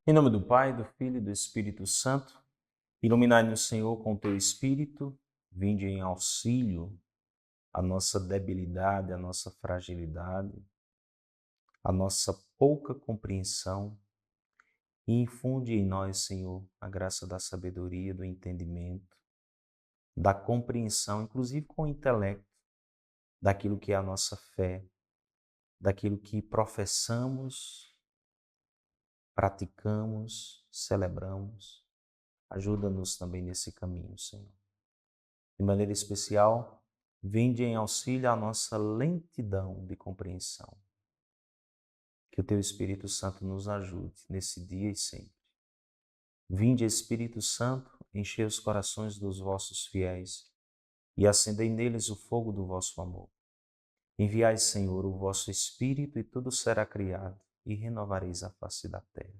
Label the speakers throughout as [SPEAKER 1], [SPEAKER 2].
[SPEAKER 1] Em nome do Pai, do Filho e do Espírito Santo, iluminai-nos, Senhor, com teu Espírito, vinde em auxílio à nossa debilidade, à nossa fragilidade, à nossa pouca compreensão, e infunde em nós, Senhor, a graça da sabedoria, do entendimento, da compreensão, inclusive com o intelecto, daquilo que é a nossa fé, daquilo que professamos, praticamos, celebramos. Ajuda-nos também nesse caminho, Senhor. De maneira especial, vinde em auxílio à nossa lentidão de compreensão. Que o Teu Espírito Santo nos ajude nesse dia e sempre. Vinde, Espírito Santo, enchei os corações dos vossos fiéis e acendei neles o fogo do vosso amor. Enviai, Senhor, o vosso Espírito e tudo será criado e renovareis a face da terra.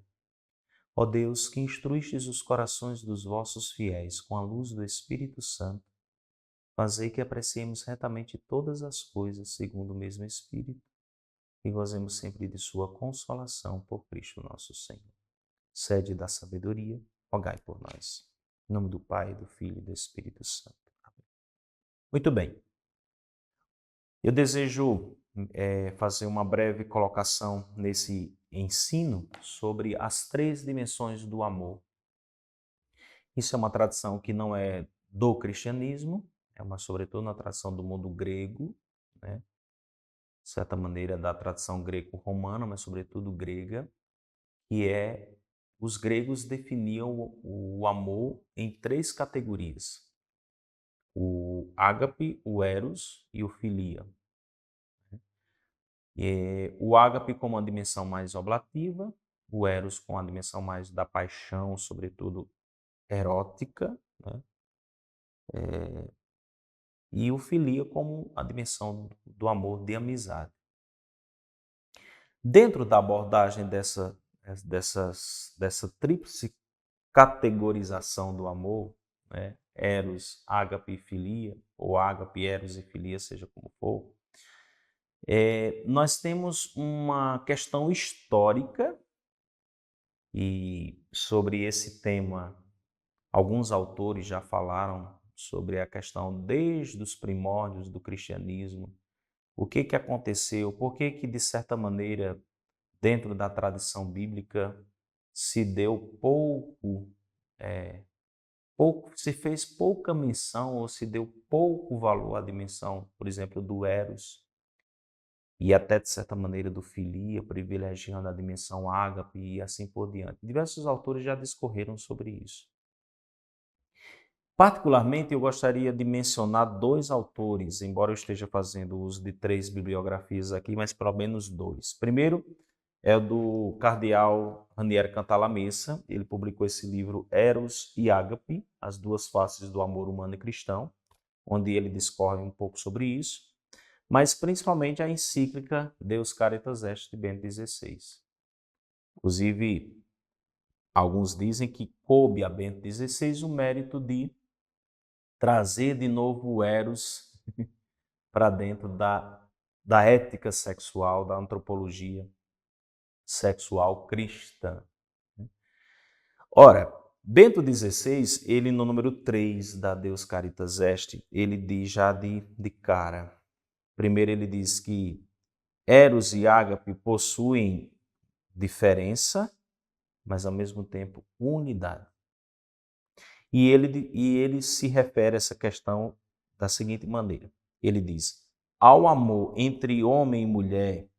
[SPEAKER 1] Ó Deus, que instruístes os corações dos vossos fiéis com a luz do Espírito Santo, fazei que apreciemos retamente todas as coisas segundo o mesmo Espírito e gozemos sempre de sua consolação por Cristo nosso Senhor. Sede da sabedoria, rogai por nós. Em nome do Pai, do Filho e do Espírito Santo. Amém. Muito bem. Eu desejo fazer uma breve colocação nesse ensino sobre as três dimensões do amor. Isso é uma tradição que não é do cristianismo, sobretudo na tradição do mundo grego, né? De certa maneira da tradição greco-romana, mas sobretudo grega, que os gregos definiam o amor em três categorias: o ágape, o eros e o filia. O ágape como uma dimensão mais oblativa, o eros com a dimensão mais da paixão, sobretudo erótica, né? E o filia como a dimensão do amor de amizade. Dentro da abordagem dessa tríplice categorização do amor, né? Eros, ágape e filia, ou ágape, eros e filia, seja como for, nós temos uma questão histórica, e sobre esse tema alguns autores já falaram sobre a questão desde os primórdios do cristianismo. O que aconteceu? Por que de certa maneira, dentro da tradição bíblica, se deu se fez pouca menção ou se deu pouco valor à dimensão, por exemplo, do eros e até de certa maneira do filia, privilegiando a dimensão ágape e assim por diante. Diversos autores já discorreram sobre isso. Particularmente, eu gostaria de mencionar dois autores, embora eu esteja fazendo uso de três bibliografias aqui, mas pelo menos dois. Primeiro é o do cardeal Raniero Cantalamessa. Ele publicou esse livro Eros e Ágape, as duas faces do amor humano e cristão, onde ele discorre um pouco sobre isso, mas principalmente a encíclica Deus Caritas Est de Bento XVI. Inclusive, alguns dizem que coube a Bento XVI o mérito de trazer de novo o eros para dentro da ética sexual, da antropologia sexual cristã. Ora, Bento XVI, ele no número 3 da Deus Caritas Est, ele diz já de cara. Primeiro ele diz que eros e ágape possuem diferença, mas ao mesmo tempo unidade. E ele se refere a essa questão da seguinte maneira. Ele diz: ao amor entre homem e mulher,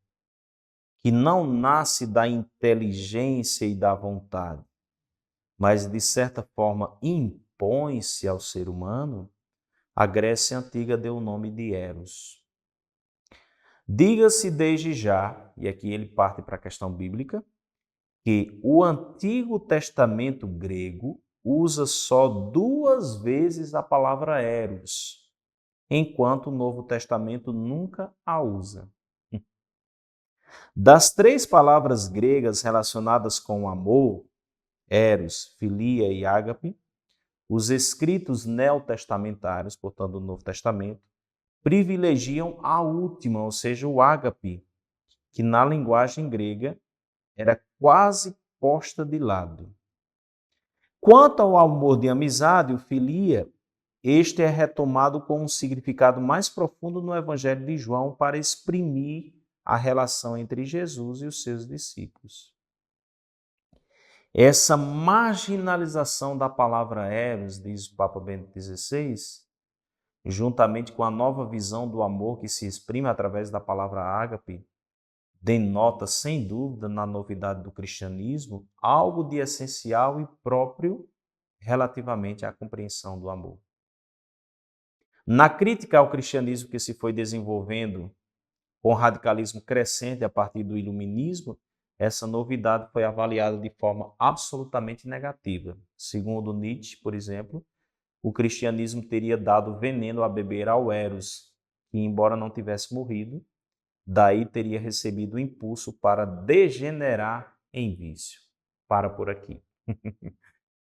[SPEAKER 1] que não nasce da inteligência e da vontade, mas de certa forma impõe-se ao ser humano, a Grécia Antiga deu o nome de Eros. Diga-se desde já, e aqui ele parte para a questão bíblica, que o Antigo Testamento grego usa só 2 vezes a palavra eros, enquanto o Novo Testamento nunca a usa. Das 3 palavras gregas relacionadas com o amor, eros, filia e ágape, os escritos neotestamentários, portanto o Novo Testamento, privilegiam a última, ou seja, o ágape, que na linguagem grega era quase posta de lado. Quanto ao amor de amizade, o filia, este é retomado com um significado mais profundo no Evangelho de João para exprimir a relação entre Jesus e os seus discípulos. Essa marginalização da palavra eros, diz o Papa Bento XVI, juntamente com a nova visão do amor que se exprime através da palavra ágape, denota, sem dúvida, na novidade do cristianismo, algo de essencial e próprio relativamente à compreensão do amor. Na crítica ao cristianismo que se foi desenvolvendo com radicalismo crescente a partir do iluminismo, essa novidade foi avaliada de forma absolutamente negativa. Segundo Nietzsche, por exemplo, o cristianismo teria dado veneno a beber ao Eros, que, embora não tivesse morrido, daí teria recebido o impulso para degenerar em vício. Para por aqui.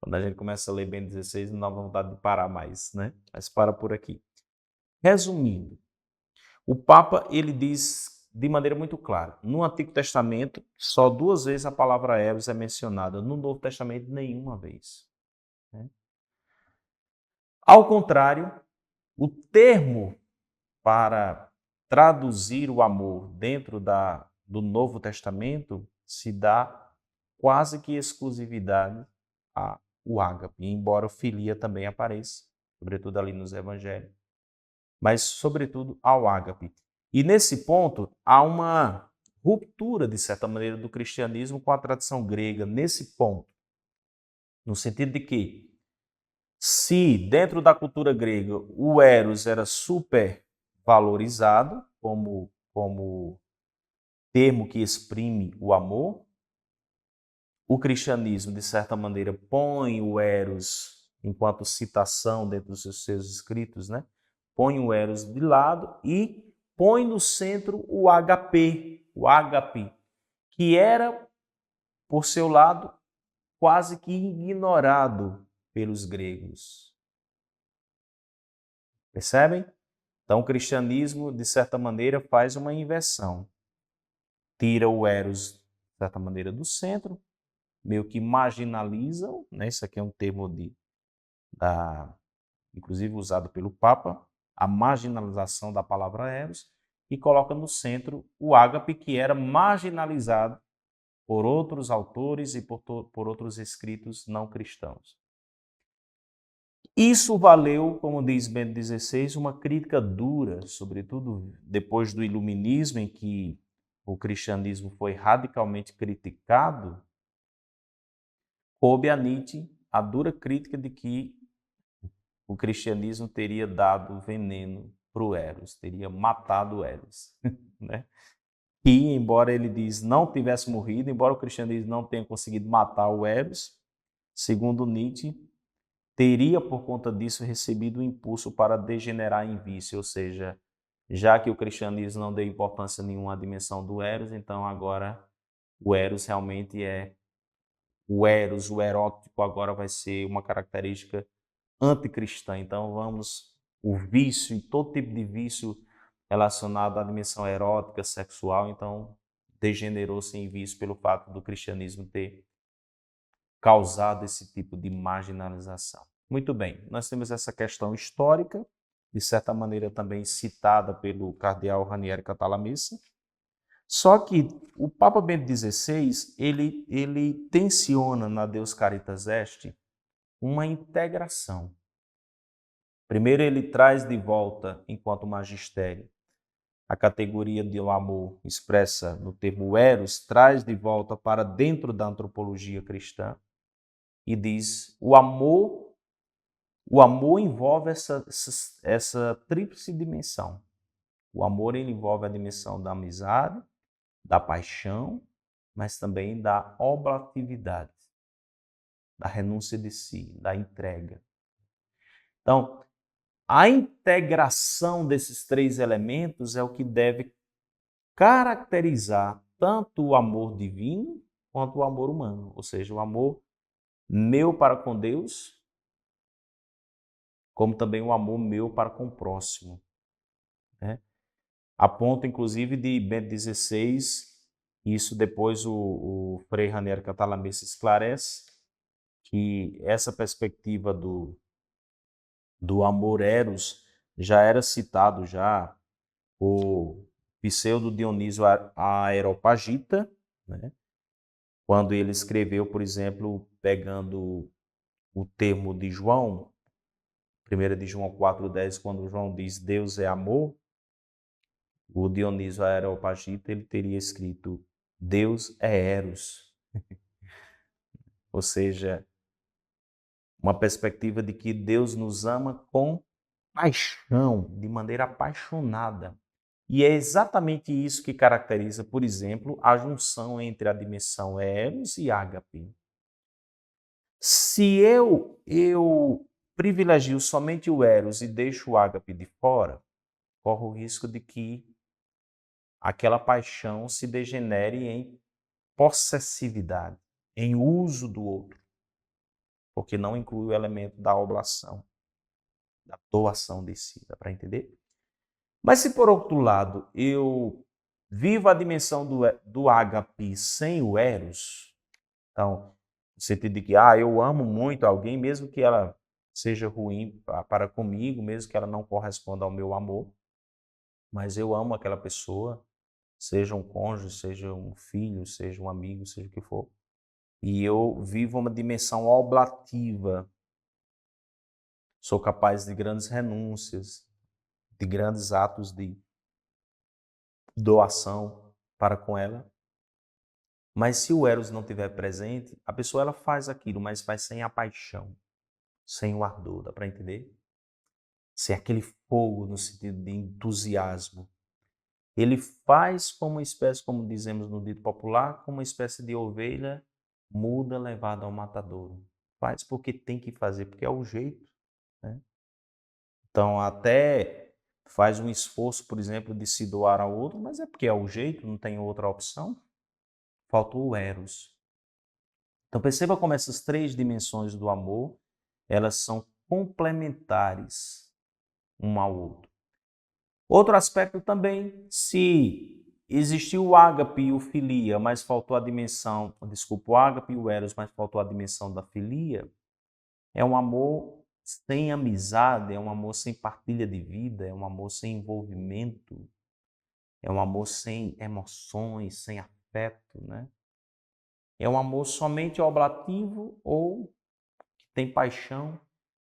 [SPEAKER 1] Quando a gente começa a ler Bento XVI, não dá vontade de parar mais, né? Mas para por aqui. Resumindo, o Papa ele diz de maneira muito clara, no Antigo Testamento, só 2 vezes a palavra eros é mencionada, no Novo Testamento, nenhuma vez. Né? Ao contrário, o termo para traduzir o amor dentro do Novo Testamento se dá quase que exclusividade ao ágape, embora o filia também apareça, sobretudo ali nos evangelhos, mas sobretudo ao ágape. E nesse ponto há uma ruptura, de certa maneira, do cristianismo com a tradição grega, nesse ponto, no sentido de que se dentro da cultura grega o eros era super valorizado como termo que exprime o amor, o cristianismo, de certa maneira, põe o eros enquanto citação dentro dos seus escritos, né? Põe o eros de lado e põe no centro o ágape, que era, por seu lado, quase que ignorado pelos gregos. Percebem? Então, o cristianismo, de certa maneira, faz uma inversão. Tira o eros, de certa maneira, do centro, meio que marginalizam, né? Isso aqui é um termo inclusive usado pelo Papa, a marginalização da palavra eros, e coloca no centro o ágape, que era marginalizado por outros autores e por outros escritos não cristãos. Isso valeu, como diz Bento XVI, uma crítica dura, sobretudo depois do iluminismo, em que o cristianismo foi radicalmente criticado. Coube a Nietzsche a dura crítica de que o cristianismo teria dado veneno para o Eros, teria matado o Eros. Né? E, embora ele diz não tivesse morrido, embora o cristianismo não tenha conseguido matar o Eros, segundo Nietzsche, teria por conta disso recebido o impulso para degenerar em vício, ou seja, já que o cristianismo não deu importância nenhuma à dimensão do Eros, então agora o Eros realmente é o Eros, o erótico agora vai ser uma característica anticristã. Então o vício e todo tipo de vício relacionado à dimensão erótica, sexual, então degenerou-se em vício pelo fato do cristianismo ter causado esse tipo de marginalização. Muito bem, nós temos essa questão histórica, de certa maneira também citada pelo cardeal Ranieri Cantalamessa. Só que o Papa Bento XVI, ele tensiona na Deus Caritas Est uma integração. Primeiro, ele traz de volta, enquanto magistério, a categoria de amor expressa no termo eros, traz de volta para dentro da antropologia cristã e diz o amor envolve essa tríplice dimensão. O amor ele envolve a dimensão da amizade, da paixão, mas também da oblatividade, da renúncia de si, da entrega. Então, a integração desses 3 elementos é o que deve caracterizar tanto o amor divino quanto o amor humano, ou seja, o amor meu para com Deus, como também o amor meu para com o próximo. Né? A ponto, inclusive, de Bento XVI Isso depois o Frei Raniero Cantalamessa esclarece que essa perspectiva do amor eros já era citado já por Pseudo Dionísio Areopagita, né? Quando ele escreveu, por exemplo, pegando o termo de João, 1 de João 4,10, quando João diz Deus é amor, o Dionísio Areopagita ele teria escrito Deus é eros, ou seja, uma perspectiva de que Deus nos ama com paixão, de maneira apaixonada. E é exatamente isso que caracteriza, por exemplo, a junção entre a dimensão eros e ágape. Se eu privilegio somente o eros e deixo o ágape de fora, corro o risco de que aquela paixão se degenere em possessividade, em uso do outro, porque não inclui o elemento da oblação, da doação de si, dá para entender? Mas se por outro lado eu vivo a dimensão do ágape sem o eros, então, no sentido de que eu amo muito alguém, mesmo que ela seja ruim para comigo, mesmo que ela não corresponda ao meu amor, mas eu amo aquela pessoa, seja um cônjuge, seja um filho, seja um amigo, seja o que for. E eu vivo uma dimensão oblativa. Sou capaz de grandes renúncias, de grandes atos de doação para com ela. Mas se o eros não estiver presente, a pessoa ela faz aquilo, mas faz sem a paixão, sem o ardor, dá para entender? Sem aquele fogo no sentido de entusiasmo. Ele faz como uma espécie, como dizemos no dito popular, como uma espécie de ovelha muda levada ao matadouro. Faz porque tem que fazer, porque é o jeito, né? Então até faz um esforço, por exemplo, de se doar ao outro, mas é porque é o jeito, não tem outra opção. Faltou o eros. Então perceba como essas três dimensões do amor, elas são complementares um ao outro. Outro aspecto também, se existiu o ágape e o filia, mas faltou a dimensão, desculpa, o ágape e o eros, mas faltou a dimensão da filia, é um amor sem amizade, é um amor sem partilha de vida, é um amor sem envolvimento, é um amor sem emoções, sem afeto, né? É um amor somente oblativo ou que tem paixão,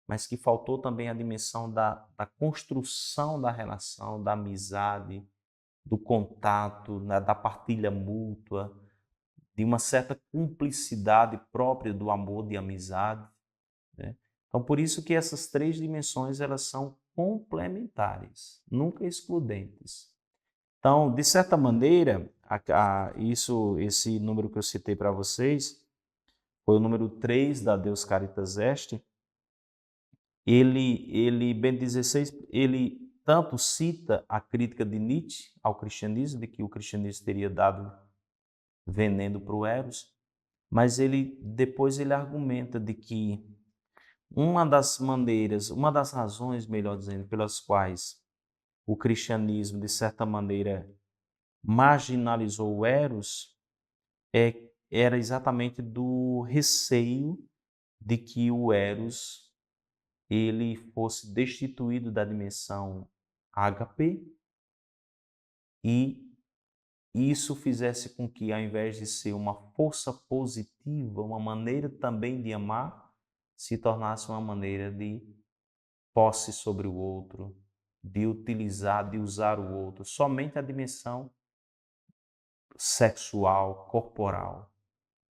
[SPEAKER 1] mas que faltou também a dimensão da construção da relação, da amizade, do contato, né, da partilha mútua, de uma certa cumplicidade própria do amor de amizade, né? Então, por isso que essas três dimensões elas são complementares, nunca excludentes. Então, de certa maneira, esse número que eu citei para vocês foi o número 3 da Deus Caritas Est. Bento XVI, ele tanto cita a crítica de Nietzsche ao cristianismo, de que o cristianismo teria dado veneno para o eros, mas depois ele argumenta de que uma das maneiras, uma das razões, melhor dizendo, pelas quais o cristianismo, de certa maneira, marginalizou o eros, era exatamente do receio de que o eros ele fosse destituído da dimensão ágape e isso fizesse com que, ao invés de ser uma força positiva, uma maneira também de amar, se tornasse uma maneira de posse sobre o outro, de utilizar, de usar o outro, somente a dimensão sexual, corporal.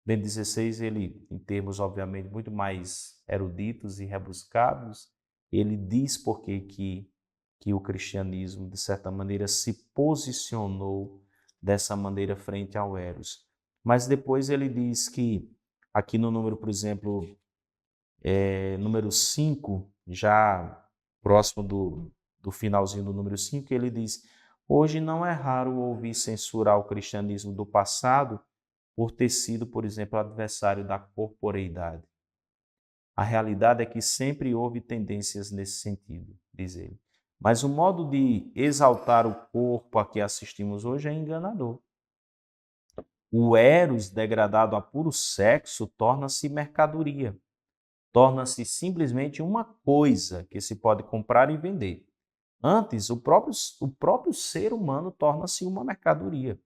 [SPEAKER 1] Bento XVI, ele, em termos obviamente muito mais eruditos e rebuscados, ele diz por que o cristianismo, de certa maneira, se posicionou dessa maneira frente ao eros. Mas depois ele diz que, aqui no número, por exemplo, número 5, já próximo do finalzinho do número 5, ele diz: hoje não é raro ouvir censurar o cristianismo do passado por ter sido, por exemplo, adversário da corporeidade. A realidade é que sempre houve tendências nesse sentido, diz ele. Mas o modo de exaltar o corpo a que assistimos hoje é enganador. O eros, degradado a puro sexo, torna-se mercadoria. Torna-se simplesmente uma coisa que se pode comprar e vender. Antes, o próprio ser humano torna-se uma mercadoria.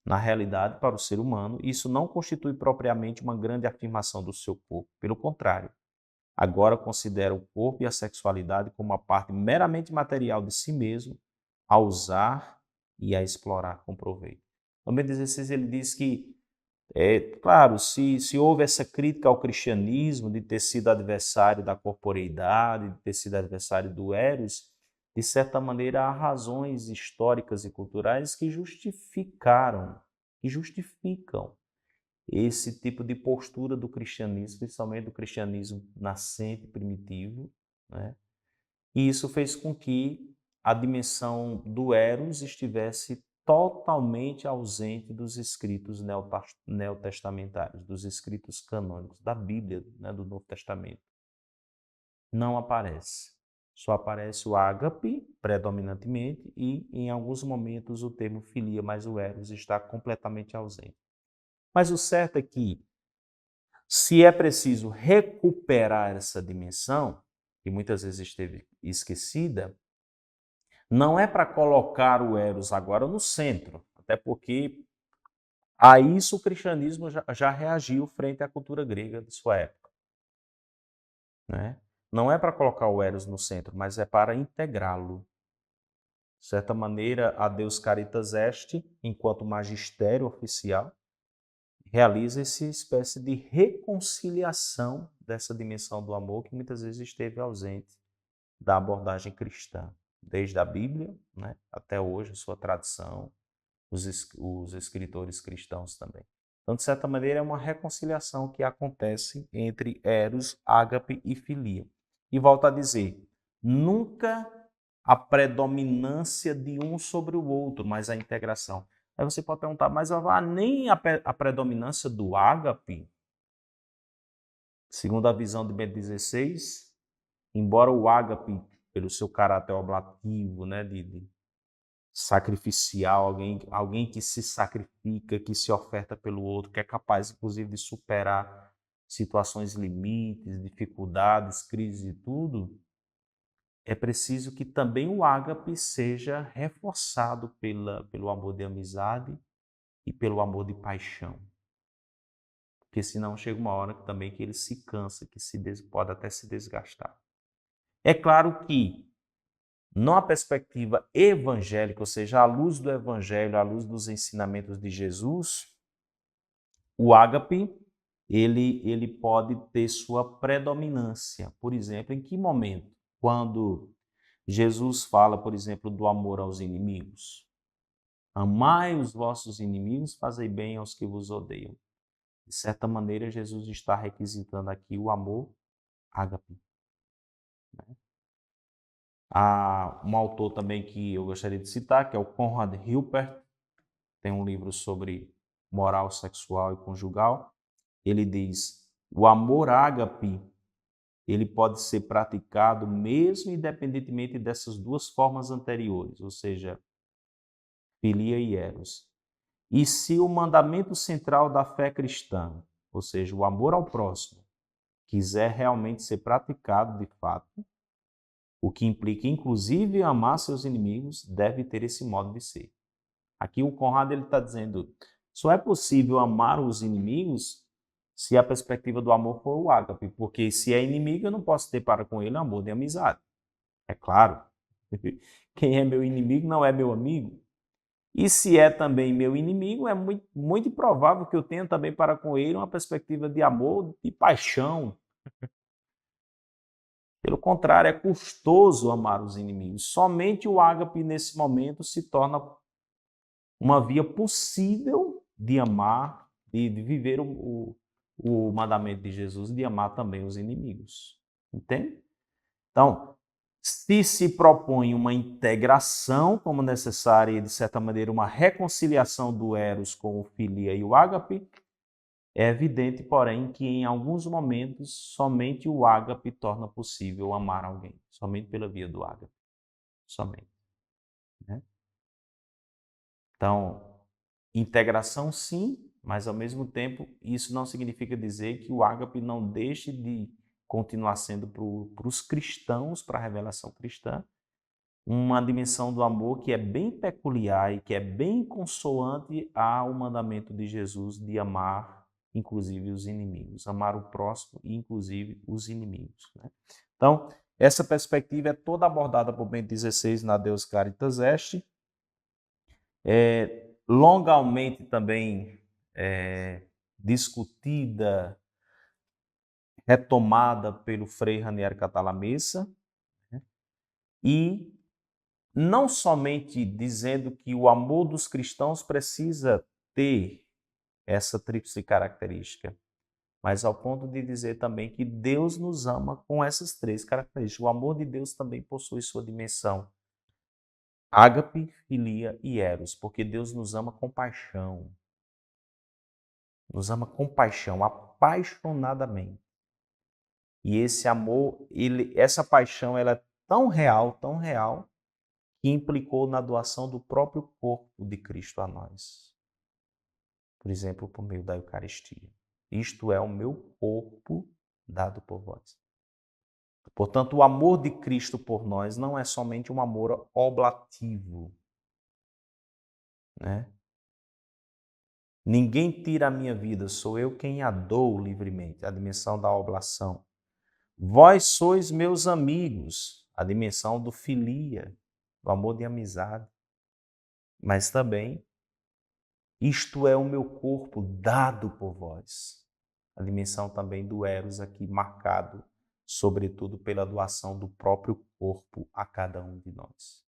[SPEAKER 1] Na realidade, para o ser humano, isso não constitui propriamente uma grande afirmação do seu corpo. Pelo contrário, agora considera o corpo e a sexualidade como uma parte meramente material de si mesmo, a usar e a explorar com proveito. No meio 16 ele diz que, claro, se houve essa crítica ao cristianismo de ter sido adversário da corporeidade, de ter sido adversário do eros, de certa maneira há razões históricas e culturais que justificam esse tipo de postura do cristianismo, principalmente do cristianismo nascente, primitivo, né? E isso fez com que a dimensão do eros estivesse totalmente ausente dos escritos neotestamentários, dos escritos canônicos, da Bíblia, né, do Novo Testamento. Não aparece. Só aparece o ágape, predominantemente, e em alguns momentos o termo filia, mas o eros está completamente ausente. Mas o certo é que, se é preciso recuperar essa dimensão, que muitas vezes esteve esquecida, não é para colocar o eros agora no centro, até porque a isso o cristianismo já reagiu frente à cultura grega de sua época, né? Não é para colocar o eros no centro, mas é para integrá-lo. De certa maneira, a Deus Caritas Est, enquanto magistério oficial, realiza essa espécie de reconciliação dessa dimensão do amor que muitas vezes esteve ausente da abordagem cristã, desde a Bíblia, né, até hoje, a sua tradição, os escritores cristãos também. Então, de certa maneira, é uma reconciliação que acontece entre eros, ágape e filia. E volto a dizer, nunca a predominância de um sobre o outro, mas a integração. Aí você pode perguntar, mas nem a predominância do ágape, segundo a visão de Bento XVI, embora o ágape, pelo seu caráter oblativo, né, de sacrificial, alguém que se sacrifica, que se oferta pelo outro, que é capaz, inclusive, de superar situações limites, dificuldades, crises e tudo, é preciso que também o ágape seja reforçado pelo amor de amizade e pelo amor de paixão. Porque senão chega uma hora que também que ele se cansa, pode até se desgastar. É claro que, numa perspectiva evangélica, ou seja, à luz do evangelho, à luz dos ensinamentos de Jesus, o ágape, ele pode ter sua predominância. Por exemplo, em que momento? Quando Jesus fala, por exemplo, do amor aos inimigos. Amai os vossos inimigos, fazei bem aos que vos odeiam. De certa maneira, Jesus está requisitando aqui o amor ágape. Há um autor também que eu gostaria de citar, que é o Conrad Hilpert, tem um livro sobre moral sexual e conjugal. Ele diz: o amor ágape, ele pode ser praticado mesmo independentemente dessas duas formas anteriores, ou seja, filia e eros. E se o mandamento central da fé cristã, ou seja, o amor ao próximo, quiser realmente ser praticado de fato, o que implica inclusive amar seus inimigos, deve ter esse modo de ser. Aqui o Conrad está dizendo, só é possível amar os inimigos se a perspectiva do amor for o ágape, porque se é inimigo eu não posso ter para com ele amor de amizade. É claro, quem é meu inimigo não é meu amigo. E se é também meu inimigo, é muito, muito provável que eu tenha também para com ele uma perspectiva de amor, de paixão. Pelo contrário, é custoso amar os inimigos. Somente o ágape, nesse momento, se torna uma via possível de amar, de viver o mandamento de Jesus, de amar também os inimigos. Entende? Então, se propõe uma integração como necessária e, de certa maneira, uma reconciliação do eros com o filia e o ágape, é evidente, porém, que em alguns momentos somente o ágape torna possível amar alguém, somente pela via do ágape, somente. Né? Então, integração sim, mas ao mesmo tempo isso não significa dizer que o ágape não deixe de continuar sendo para os cristãos, para a revelação cristã, uma dimensão do amor que é bem peculiar e que é bem consoante ao mandamento de Jesus de amar, inclusive, os inimigos. Amar o próximo e, inclusive, os inimigos. Né? Então, essa perspectiva é toda abordada por Bento XVI na Deus Caritas Est. Longamente também discutida, retomada pelo Frei Ranieri Cantalamessa, né? E não somente dizendo que o amor dos cristãos precisa ter essa tríplice característica, mas ao ponto de dizer também que Deus nos ama com essas três características. O amor de Deus também possui sua dimensão ágape, filia e eros, porque Deus nos ama com paixão. Nos ama com paixão, apaixonadamente. E esse amor, essa paixão, ela é tão real, que implicou na doação do próprio corpo de Cristo a nós. Por exemplo, por meio da Eucaristia. Isto é o meu corpo dado por vós. Portanto, o amor de Cristo por nós não é somente um amor oblativo, né? Ninguém tira a minha vida, sou eu quem a dou livremente, a dimensão da oblação. Vós sois meus amigos, a dimensão do filia, do amor de amizade. Mas também, isto é o meu corpo dado por vós. A dimensão também do eros aqui marcado, sobretudo pela doação do próprio corpo a cada um de nós.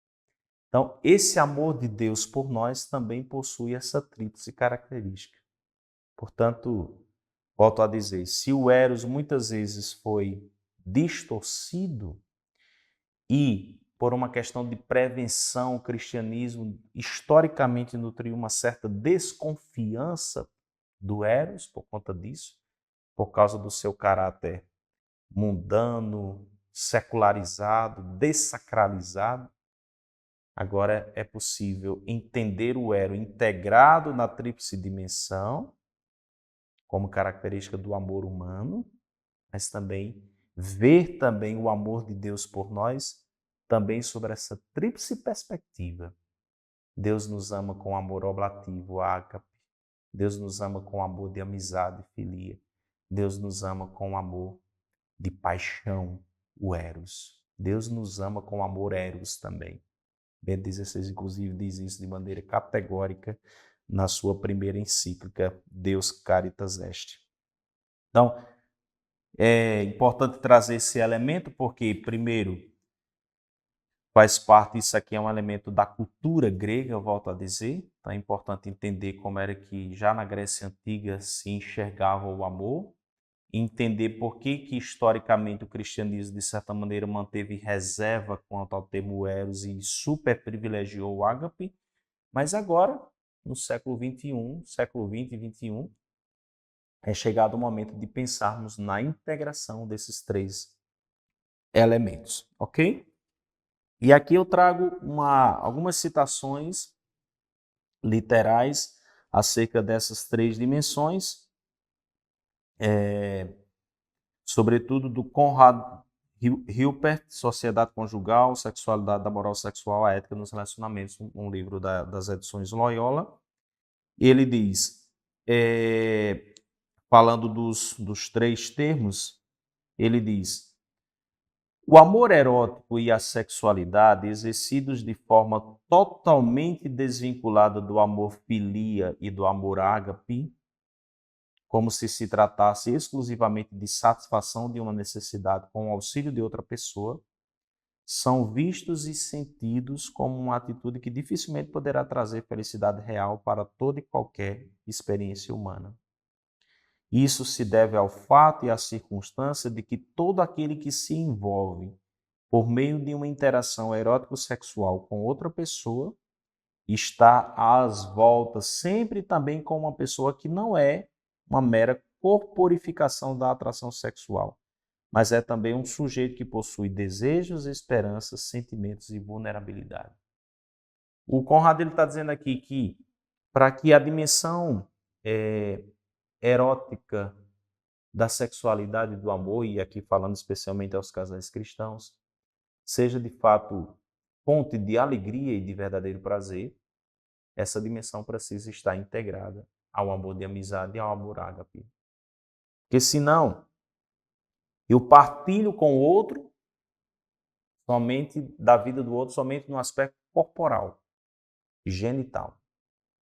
[SPEAKER 1] Então, esse amor de Deus por nós também possui essa tríplice característica. Portanto, volto a dizer, se o eros muitas vezes foi distorcido e, por uma questão de prevenção, o cristianismo historicamente nutriu uma certa desconfiança do eros por conta disso, por causa do seu caráter mundano, secularizado, dessacralizado. Agora é possível entender o eros integrado na tríplice dimensão, como característica do amor humano, mas também ver também o amor de Deus por nós, também sobre essa tríplice perspectiva. Deus nos ama com amor oblativo, ágape. Deus nos ama com amor de amizade, filia. Deus nos ama com amor de paixão, o eros. Deus nos ama com amor eros também. Bento XVI, inclusive, diz isso de maneira categórica na sua primeira encíclica, Deus Caritas Est. Então, é importante trazer esse elemento porque, primeiro, faz parte, isso aqui é um elemento da cultura grega, eu volto a dizer. Então é importante entender como era que já na Grécia Antiga se enxergava o amor, entender por que historicamente o cristianismo, de certa maneira, manteve reserva quanto ao termo eros e super privilegiou o ágape, mas agora, no século XXI, século XX e XXI, é chegado o momento de pensarmos na integração desses três elementos, ok? E aqui eu trago algumas citações literais acerca dessas três dimensões, sobretudo do Conrad Hilpert, Sociedade Conjugal, Sexualidade da Moral Sexual, a Ética nos Relacionamentos, um livro das edições Loyola. Ele diz, falando dos três termos, ele diz: o amor erótico e a sexualidade, exercidos de forma totalmente desvinculada do amor filia e do amor ágape, como se tratasse exclusivamente de satisfação de uma necessidade com o auxílio de outra pessoa, são vistos e sentidos como uma atitude que dificilmente poderá trazer felicidade real para toda e qualquer experiência humana. Isso se deve ao fato e à circunstância de que todo aquele que se envolve por meio de uma interação erótico-sexual com outra pessoa está às voltas sempre também com uma pessoa que não é uma mera corporificação da atração sexual, mas é também um sujeito que possui desejos, esperanças, sentimentos e vulnerabilidade. O Conrad está dizendo aqui que para que a dimensão erótica da sexualidade do amor, e aqui falando especialmente aos casais cristãos, seja de fato fonte de alegria e de verdadeiro prazer, essa dimensão precisa estar integrada ao amor de amizade e ao amor ágape. Porque senão, eu partilho com o outro somente da vida do outro, somente no aspecto corporal, genital.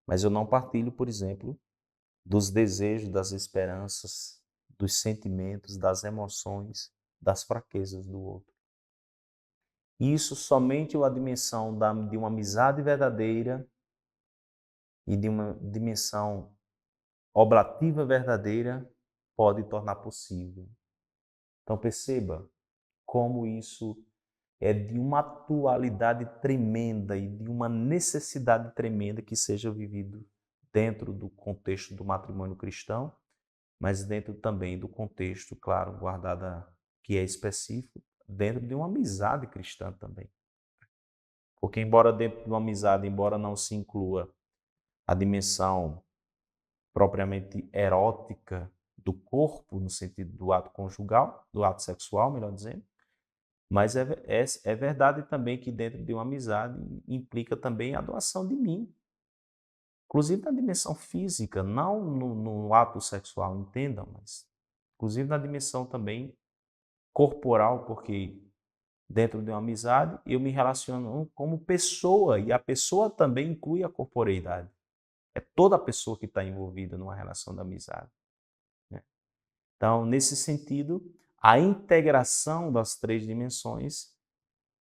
[SPEAKER 1] Mas eu não partilho, por exemplo, dos desejos, das esperanças, dos sentimentos, das emoções, das fraquezas do outro. Isso somente a dimensão de uma amizade verdadeira e de uma dimensão oblativa verdadeira pode tornar possível. Então perceba como isso é de uma atualidade tremenda e de uma necessidade tremenda que seja vivido dentro do contexto do matrimônio cristão, mas dentro também do contexto, claro, guardada que é específico, dentro de uma amizade cristã também. Porque embora dentro de uma amizade, embora não se inclua a dimensão propriamente erótica do corpo, no sentido do ato conjugal, do ato sexual, melhor dizendo, mas é verdade também que dentro de uma amizade implica também a doação de mim, inclusive na dimensão física, não no ato sexual, entendam, mas inclusive na dimensão também corporal, porque dentro de uma amizade eu me relaciono como pessoa e a pessoa também inclui a corporeidade. É toda a pessoa que está envolvida numa relação de amizade, né? Então, nesse sentido, a integração das três dimensões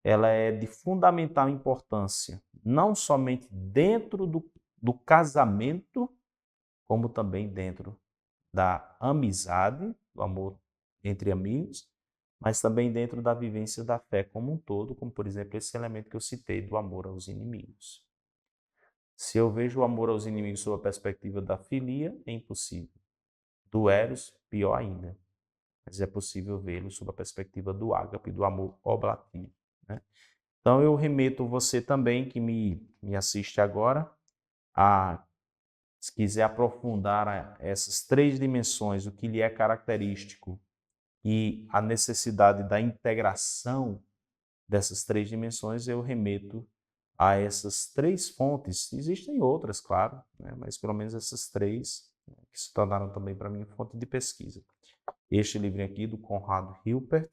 [SPEAKER 1] ela é de fundamental importância, não somente dentro do casamento, como também dentro da amizade, do amor entre amigos, mas também dentro da vivência da fé como um todo, como por exemplo esse elemento que eu citei do amor aos inimigos. Se eu vejo o amor aos inimigos sob a perspectiva da filia, é impossível. Do eros, pior ainda. Mas é possível vê-lo sob a perspectiva do ágape, do amor oblativo, né? Então eu remeto você também que me assiste agora a, se quiser aprofundar essas três dimensões, o que lhe é característico e a necessidade da integração dessas três dimensões, eu remeto a essas três fontes. Existem outras, claro, né? Mas pelo menos essas três, né, que se tornaram também para mim fonte de pesquisa. Este livro aqui do Conrado Hilpert,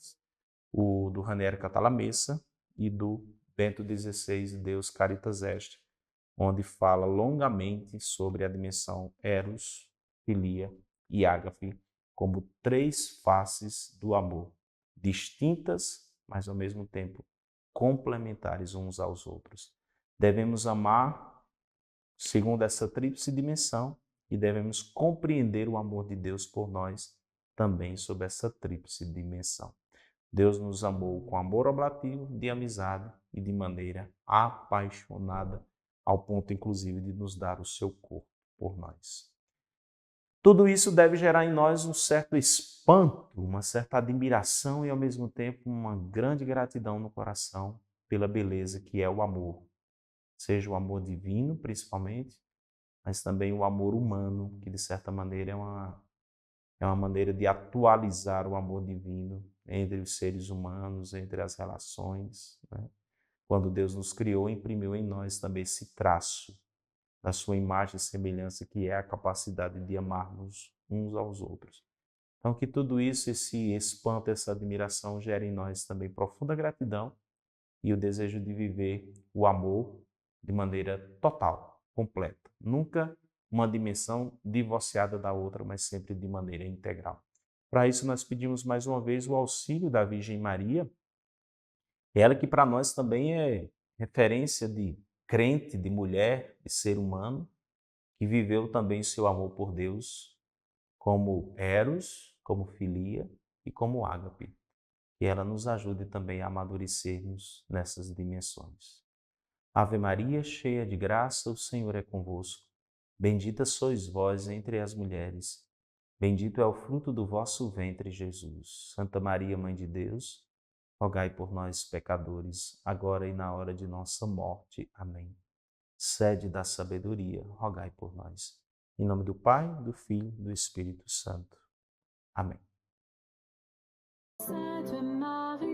[SPEAKER 1] o do Ranieri Cantalamessa e do Bento XVI, Deus Caritas Est, onde fala longamente sobre a dimensão Eros, Filia e Ágape como três faces do amor, distintas, mas ao mesmo tempo complementares uns aos outros. Devemos amar segundo essa tríplice dimensão e devemos compreender o amor de Deus por nós também sob essa tríplice dimensão. Deus nos amou com amor oblativo, de amizade e de maneira apaixonada, ao ponto inclusive de nos dar o seu corpo por nós. Tudo isso deve gerar em nós um certo espanto, uma certa admiração e ao mesmo tempo uma grande gratidão no coração pela beleza que é o amor. Seja o amor divino, principalmente, mas também o amor humano, que de certa maneira é uma maneira de atualizar o amor divino entre os seres humanos, entre as relações, né? Quando Deus nos criou, imprimiu em nós também esse traço da sua imagem e semelhança, que é a capacidade de amarmos uns aos outros. Então, que tudo isso, esse espanto, essa admiração, gere em nós também profunda gratidão e o desejo de viver o amor de maneira total, completa. Nunca uma dimensão divorciada da outra, mas sempre de maneira integral. Para isso, nós pedimos mais uma vez o auxílio da Virgem Maria, ela que para nós também é referência de crente, de mulher, de ser humano, que viveu também seu amor por Deus como Eros, como Filia e como Ágape. Que ela nos ajude também a amadurecermos nessas dimensões. Ave Maria, cheia de graça, o Senhor é convosco. Bendita sois vós entre as mulheres. Bendito é o fruto do vosso ventre, Jesus. Santa Maria, Mãe de Deus, rogai por nós, pecadores, agora e na hora de nossa morte. Amém. sede da sabedoria, rogai por nós. Em nome do Pai, do Filho e do Espírito Santo. Amém. Sainte Marie,